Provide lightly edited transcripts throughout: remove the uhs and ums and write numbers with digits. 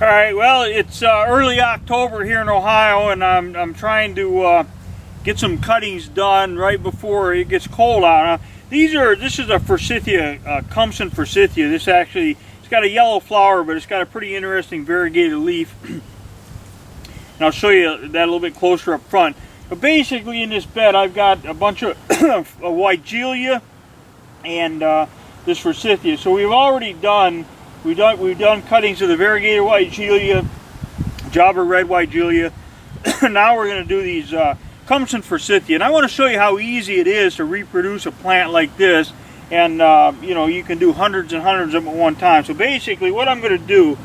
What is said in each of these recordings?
All right, well, it's early October here in Ohio, and I'm trying to get some cuttings done right before it gets cold out. This is a forsythia, Cumson forsythia. This actually, it's got a yellow flower, but it's got a pretty interesting variegated leaf. And I'll show you that a little bit closer up front. But basically in this bed I've got a bunch of weigela and this forsythia. So we've already done we've done cuttings of the variegated weigela, Java red weigela. Now we're going to do these Cumson forsythia, and I want to show you how easy it is to reproduce a plant like this. And you know, you can do hundreds and hundreds of them at one time. So basically what I'm going to do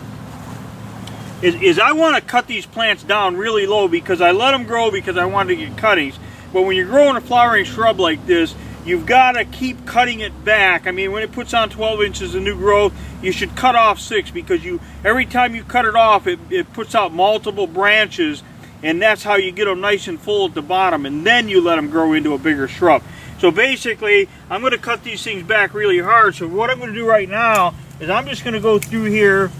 is I want to cut these plants down really low, because I let them grow because I want to get cuttings. But when you're growing a flowering shrub like this, you've got to keep cutting it back. I mean, when it puts on 12 inches of new growth, you should cut off 6, because every time you cut it off, it puts out multiple branches, and that's how you get them nice and full at the bottom, and then you let them grow into a bigger shrub. So basically, I'm going to cut these things back really hard. So what I'm going to do right now is I'm just going to go through here,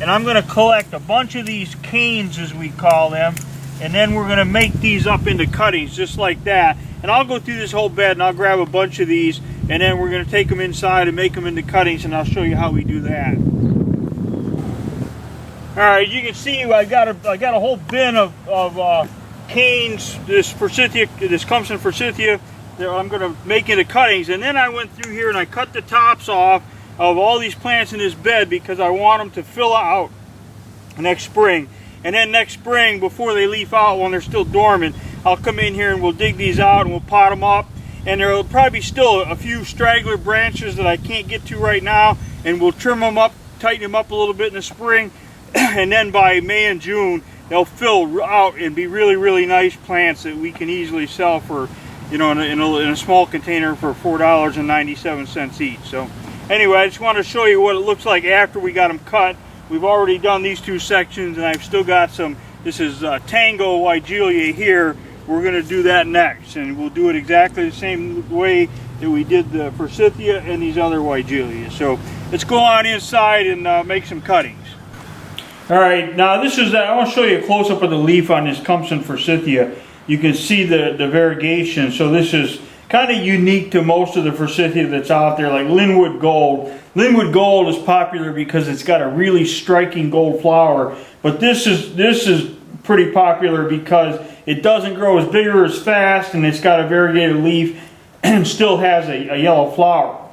and I'm going to collect a bunch of these canes, as we call them, and then we're going to make these up into cuttings just like that. And I'll go through this whole bed and I'll grab a bunch of these, and then we're going to take them inside and make them into cuttings, and I'll show you how we do that. Alright, you can see I got a whole bin of canes, this forsythia, this Cumson forsythia, that I'm going to make into cuttings. And then I went through here and I cut the tops off of all these plants in this bed, because I want them to fill out next spring. And then next spring, before they leaf out, when they're still dormant, I'll come in here and we'll dig these out and we'll pot them up. And there will probably be still a few straggler branches that I can't get to right now, and we'll trim them up, tighten them up a little bit in the spring. And then by May and June, they'll fill out and be really, really nice plants that we can easily sell for, you know, in a small container for $4.97 each. So anyway, I just want to show you what it looks like after we got them cut. We've already done these two sections, and I've still got some. This is Tango weigela here. We're going to do that next, and we'll do it exactly the same way that we did the forsythia and these other weigela. So let's go on inside and make some cuttings. All right, now this is, I want to show you a close-up of the leaf on this Cumson forsythia. You can see the variegation. So this is kind of unique to most of the forsythia that's out there, like Linwood Gold. Linwood Gold is popular because it's got a really striking gold flower, but this is pretty popular because it doesn't grow as big or as fast, and it's got a variegated leaf and still has a yellow flower.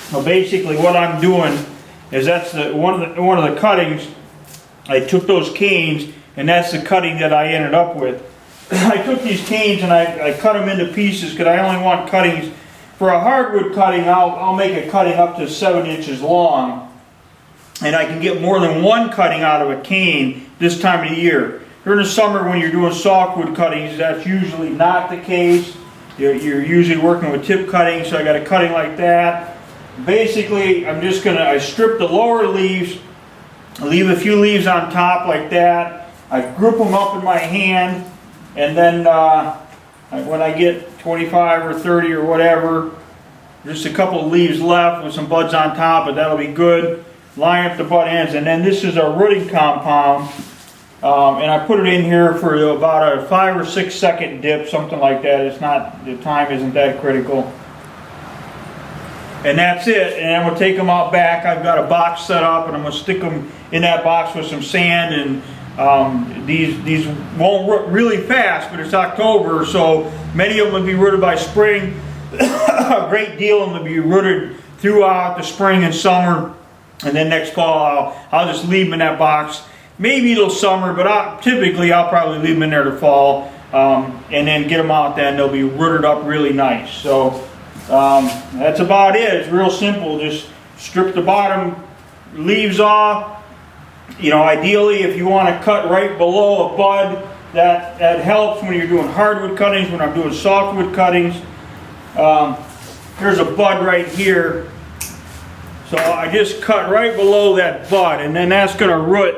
So basically what I'm doing is that's one of the cuttings. I took those canes, and that's the cutting that I ended up with. I took these canes and I cut them into pieces, because I only want cuttings. For a hardwood cutting, I'll make a cutting up to 7 inches long, and I can get more than one cutting out of a cane this time of the year. During the summer, when you're doing softwood cuttings, that's usually not the case. You're usually working with tip cutting, so I got a cutting like that. Basically, I strip the lower leaves, leave a few leaves on top like that. I group them up in my hand, and then when I get 25 or 30 or whatever, just a couple of leaves left with some buds on top, but that'll be good. Line up the bud ends, and then this is our rooting compound, and I put it in here for about a 5 or 6 second dip, something like that. It's not, the time isn't that critical. And that's it, and I'm going to take them out back. I've got a box set up, and I'm going to stick them in that box with some sand. And these won't root really fast, but it's October, so many of them will be rooted by spring. A great deal of them will be rooted throughout the spring and summer, and then next fall I'll just leave them in that box, maybe till summer, but typically I'll probably leave them in there to fall, and then get them out. Then they'll be rooted up really nice. So that's about it. It's real simple. Just strip the bottom leaves off. You know, ideally, if you want to cut right below a bud, that helps when you're doing hardwood cuttings. When I'm doing softwood cuttings, there's a bud right here, so I just cut right below that bud, and then that's going to root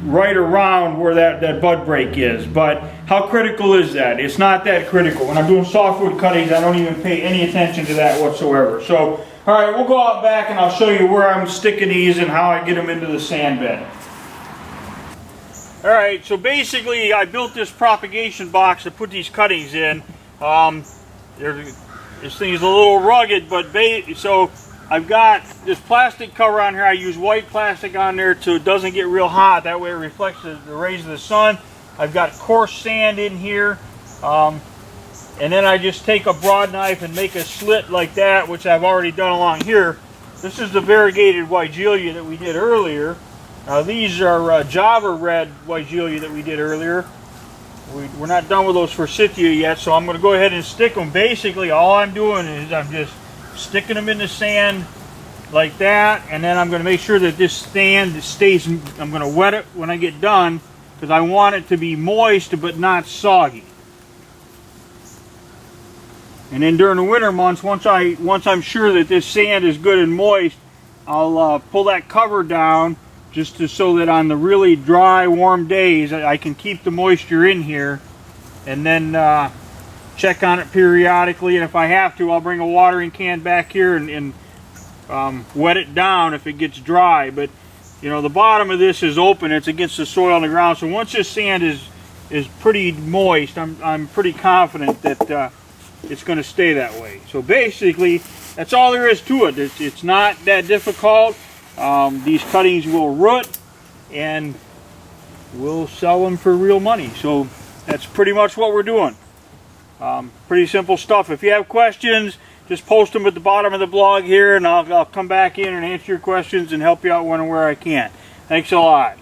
right around where that bud break is. But how critical is that? It's not that critical. When I'm doing softwood cuttings, I don't even pay any attention to that whatsoever. So, all right, we'll go out back and I'll show you where I'm sticking these and how I get them into the sand bed. Alright, so basically I built this propagation box to put these cuttings in. This thing is a little rugged, but so I've got this plastic cover on here. I use white plastic on there so it doesn't get real hot. That way it reflects the rays of the sun. I've got coarse sand in here. And then I just take a broad knife and make a slit like that, which I've already done along here. This is the variegated weigela that we did earlier. These are Java red weigela that we did earlier. We're not done with those forsythia yet, so I'm going to go ahead and stick them. Basically, all I'm doing is I'm just sticking them in the sand like that, and then I'm going to make sure that this sand stays. I'm going to wet it when I get done because I want it to be moist but not soggy. And then during the winter months, once I'm sure that this sand is good and moist, I'll pull that cover down just so that on the really dry, warm days I can keep the moisture in here, and then check on it periodically. And if I have to, I'll bring a watering can back here and wet it down if it gets dry. But you know, the bottom of this is open; it's against the soil on the ground. So once this sand is pretty moist, I'm pretty confident that it's going to stay that way. So basically, that's all there is to it. It's not that difficult. These cuttings will root, and we'll sell them for real money. So that's pretty much what we're doing. Pretty simple stuff. If you have questions, just post them at the bottom of the blog here, and I'll come back in and answer your questions and help you out when and where I can. Thanks a lot.